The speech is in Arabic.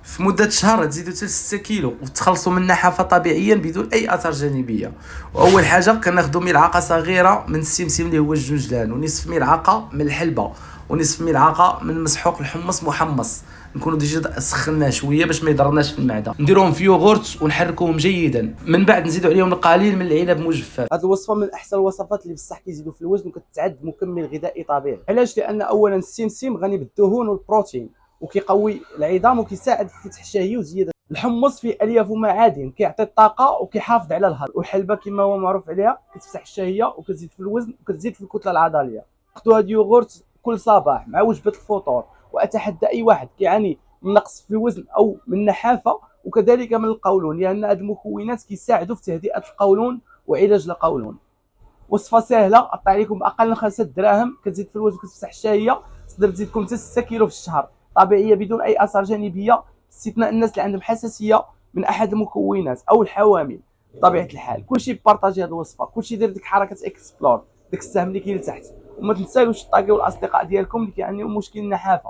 في مده شهر تزيدوا حتى 6 كيلو وتخلصوا من النحافه طبيعيا بدون اي اثار جانبيه. واول حاجه كناخذوا ملعقه صغيره من السمسم اللي هو الجنجلان، ونصف ملعقه من الحلبه، ونصف ملعقه من مسحوق الحمص محمص، نكونوا ديجا سخناه شويه باش ما يضرناش في المعده. نديروهم في يوغورت ونحركوهم جيدا، من بعد نزيدوا عليهم القليل من العنب مجفف. هذه الوصفه من احسن الوصفات اللي بصح كيزيدوا في الوزن وكتعد مكمل غذائي طبيعي. علاش؟ لان اولا السمسم غني بالدهون والبروتين وكيقوي العظام وكيساعد في فتح الشهيه وزياده. الحمص فيه الياف ومعادن كيعطي الطاقه وكيحافظ على الهضم. والحلبه كما هو معروف عليها كتفتح الشهيه وكتزيد في الوزن وكتزيد في الكتله العضليه. خذوا هذا اليوغورت كل صباح مع وجبه الفطور. واتحدى اي واحد كيعاني من نقص في الوزن او من نحافه وكذلك من القولون، لان هذه المكونات كيساعدوا في تهدئه القولون وعلاج القولون. وصفه سهله قطع عليكم باقل من 5 دراهم، كتزيد في الوزن وكتفتح الشهيه، تقدر تزيدكم حتى 6 كيلو في الشهر، طبيعيه بدون اي اثار جانبيه، باستثناء الناس اللي عندهم حساسيه من احد المكونات او الحوامل. بطبيعه الحال كلشي بارطاجي هذه الوصفه، كلشي دير ديك حركه اكسبلور، داك السهم اللي كاين لتحت، وما تنساوش تطاقيو الاصدقاء ديالكم اللي كيعانيو من مشكل النحافه.